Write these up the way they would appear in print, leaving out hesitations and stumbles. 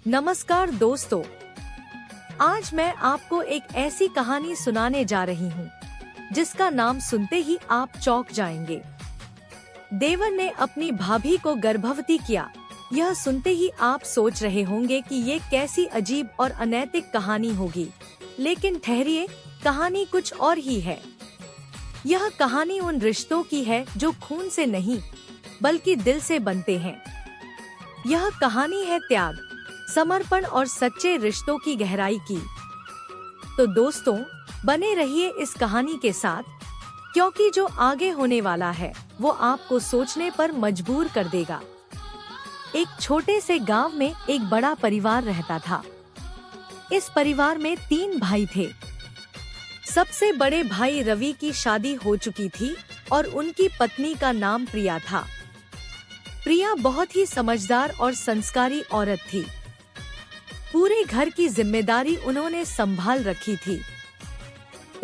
नमस्कार दोस्तों, आज मैं आपको एक ऐसी कहानी सुनाने जा रही हूँ जिसका नाम सुनते ही आप चौंक जाएंगे। देवर ने अपनी भाभी को गर्भवती किया। यह सुनते ही आप सोच रहे होंगे कि ये कैसी अजीब और अनैतिक कहानी होगी, लेकिन ठहरिए, कहानी कुछ और ही है। यह कहानी उन रिश्तों की है जो खून से नहीं बल्कि दिल से बनते हैं। यह कहानी है त्याग, समर्पण और सच्चे रिश्तों की गहराई की। तो दोस्तों, बने रहिए इस कहानी के साथ, क्योंकि जो आगे होने वाला है वो आपको सोचने पर मजबूर कर देगा। एक छोटे से गांव में एक बड़ा परिवार रहता था। इस परिवार में 3 भाई थे। सबसे बड़े भाई रवि की शादी हो चुकी थी और उनकी पत्नी का नाम प्रिया था। प्रिया बहुत ही समझदार और संस्कारी औरत थी। पूरे घर की जिम्मेदारी उन्होंने संभाल रखी थी।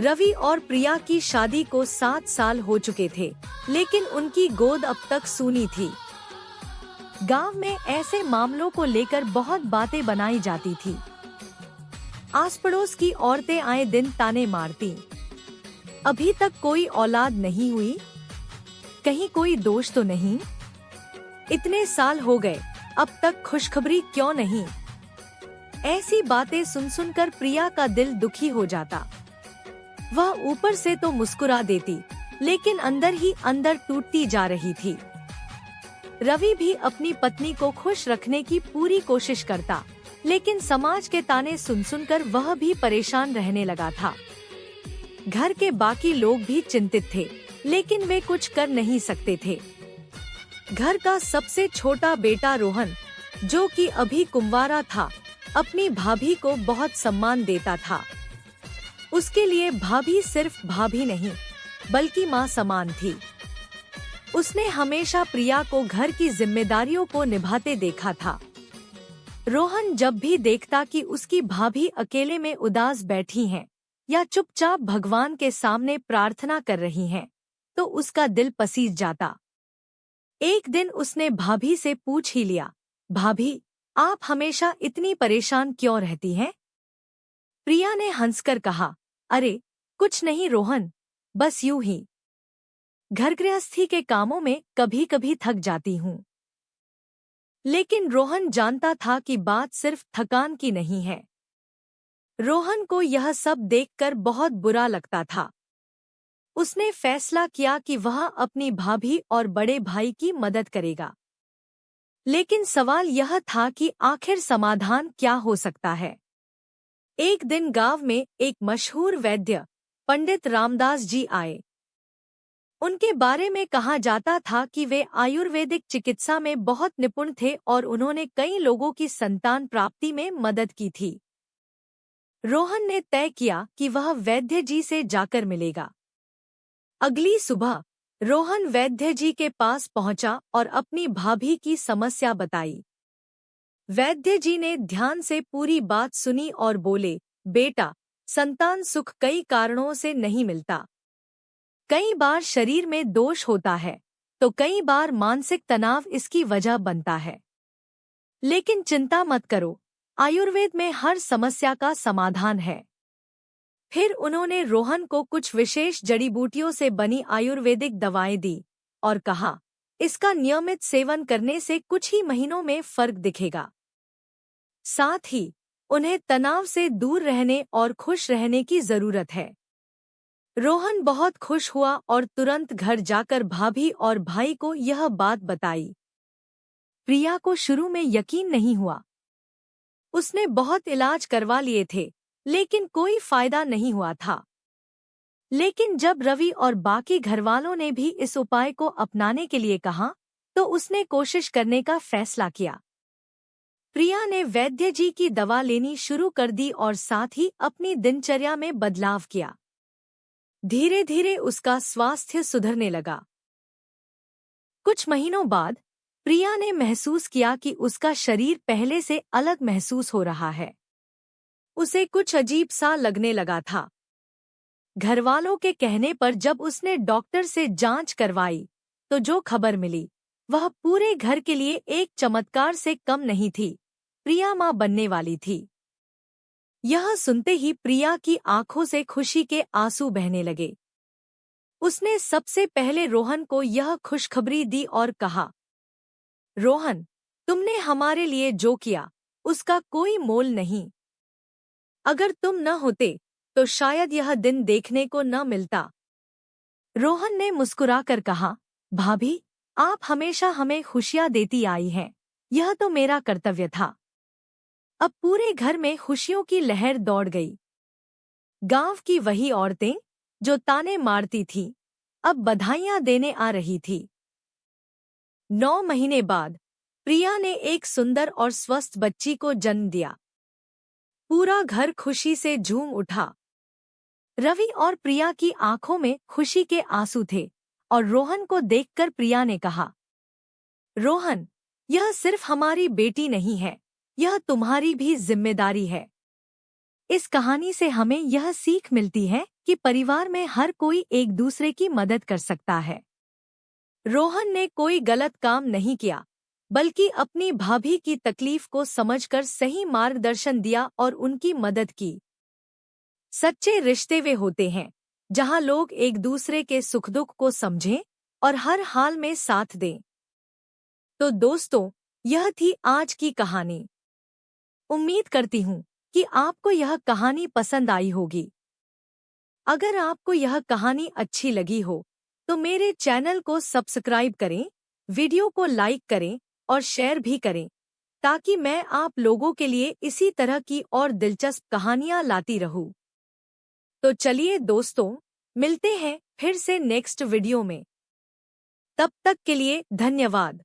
रवि और प्रिया की शादी को 7 साल हो चुके थे, लेकिन उनकी गोद अब तक सूनी थी। गांव में ऐसे मामलों को लेकर बहुत बातें बनाई जाती थी। आस पड़ोस की औरतें आए दिन ताने मारती, अभी तक कोई औलाद नहीं हुई, कहीं कोई दोष तो नहीं, इतने साल हो गए, अब तक खुशखबरी क्यों नहीं। ऐसी बातें सुन सुनकर प्रिया का दिल दुखी हो जाता। वह ऊपर से तो मुस्कुरा देती, लेकिन अंदर ही अंदर टूटती जा रही थी। रवि भी अपनी पत्नी को खुश रखने की पूरी कोशिश करता, लेकिन समाज के ताने सुन सुनकर वह भी परेशान रहने लगा था। घर के बाकी लोग भी चिंतित थे, लेकिन वे कुछ कर नहीं सकते थे। घर का सबसे छोटा बेटा रोहन, जो कि अभी कुंवारा था, अपनी भाभी को बहुत सम्मान देता था। उसके लिए भाभी सिर्फ भाभी नहीं, बल्कि माँ समान थी। उसने हमेशा प्रिया को घर की जिम्मेदारियों को निभाते देखा था। रोहन जब भी देखता कि उसकी भाभी अकेले में उदास बैठी हैं या चुपचाप भगवान के सामने प्रार्थना कर रही हैं, तो उसका दिल पसीज जाता। एक दिन उसने भाभी से पूछ ही लिया, भाभी, आप हमेशा इतनी परेशान क्यों रहती हैं? प्रिया ने हंसकर कहा, अरे कुछ नहीं रोहन, बस यूं ही। घर गृहस्थी के कामों में कभी कभी थक जाती हूँ। लेकिन रोहन जानता था कि बात सिर्फ थकान की नहीं है। रोहन को यह सब देखकर बहुत बुरा लगता था। उसने फैसला किया कि वह अपनी भाभी और बड़े भाई की मदद करेगा। लेकिन सवाल यह था कि आखिर समाधान क्या हो सकता है। एक दिन गांव में एक मशहूर वैद्य पंडित रामदास जी आए। उनके बारे में कहा जाता था कि वे आयुर्वेदिक चिकित्सा में बहुत निपुण थे और उन्होंने कई लोगों की संतान प्राप्ति में मदद की थी। रोहन ने तय किया कि वह वैद्य जी से जाकर मिलेगा। अगली सुबह रोहन वैद्य जी के पास पहुंचा और अपनी भाभी की समस्या बताई। वैद्य जी ने ध्यान से पूरी बात सुनी और बोले, बेटा, संतान सुख कई कारणों से नहीं मिलता। कई बार शरीर में दोष होता है, तो कई बार मानसिक तनाव इसकी वजह बनता है। लेकिन चिंता मत करो, आयुर्वेद में हर समस्या का समाधान है। फिर उन्होंने रोहन को कुछ विशेष जड़ी बूटियों से बनी आयुर्वेदिक दवाएं दी और कहा, इसका नियमित सेवन करने से कुछ ही महीनों में फर्क दिखेगा। साथ ही उन्हें तनाव से दूर रहने और खुश रहने की जरूरत है। रोहन बहुत खुश हुआ और तुरंत घर जाकर भाभी और भाई को यह बात बताई। प्रिया को शुरू में यकीन नहीं हुआ। उसने बहुत इलाज करवा लिए थे, लेकिन कोई फायदा नहीं हुआ था। लेकिन जब रवि और बाकी घरवालों ने भी इस उपाय को अपनाने के लिए कहा, तो उसने कोशिश करने का फैसला किया। प्रिया ने वैद्य जी की दवा लेनी शुरू कर दी और साथ ही अपनी दिनचर्या में बदलाव किया। धीरे धीरे उसका स्वास्थ्य सुधरने लगा। कुछ महीनों बाद प्रिया ने महसूस किया कि उसका शरीर पहले से अलग महसूस हो रहा है। उसे कुछ अजीब सा लगने लगा था। घरवालों के कहने पर जब उसने डॉक्टर से जांच करवाई, तो जो खबर मिली वह पूरे घर के लिए एक चमत्कार से कम नहीं थी। प्रिया माँ बनने वाली थी। यह सुनते ही प्रिया की आंखों से खुशी के आंसू बहने लगे। उसने सबसे पहले रोहन को यह खुशखबरी दी और कहा, रोहन, तुमने हमारे लिए जो किया उसका कोई मोल नहीं। अगर तुम न होते तो शायद यह दिन देखने को न मिलता। रोहन ने मुस्कुराकर कहा, भाभी, आप हमेशा हमें खुशियां देती आई हैं, यह तो मेरा कर्तव्य था। अब पूरे घर में खुशियों की लहर दौड़ गई। गांव की वही औरतें जो ताने मारती थीं, अब बधाइयां देने आ रही थी। 9 महीने बाद प्रिया ने एक सुंदर और स्वस्थ बच्ची को जन्म दिया। पूरा घर खुशी से झूम उठा। रवि और प्रिया की आंखों में खुशी के आंसू थे और रोहन को देखकर प्रिया ने कहा, रोहन, यह सिर्फ हमारी बेटी नहीं है, यह तुम्हारी भी जिम्मेदारी है। इस कहानी से हमें यह सीख मिलती है कि परिवार में हर कोई एक दूसरे की मदद कर सकता है। रोहन ने कोई गलत काम नहीं किया, बल्कि अपनी भाभी की तकलीफ को समझकर सही मार्गदर्शन दिया और उनकी मदद की। सच्चे रिश्ते वे होते हैं जहां लोग एक दूसरे के सुख दुख को समझें और हर हाल में साथ दें। तो दोस्तों, यह थी आज की कहानी। उम्मीद करती हूँ कि आपको यह कहानी पसंद आई होगी। अगर आपको यह कहानी अच्छी लगी हो तो मेरे चैनल को सब्सक्राइब करें, वीडियो को लाइक करें और शेयर भी करें, ताकि मैं आप लोगों के लिए इसी तरह की और दिलचस्प कहानियां लाती रहूं। तो चलिए दोस्तों, मिलते हैं फिर से नेक्स्ट वीडियो में। तब तक के लिए धन्यवाद।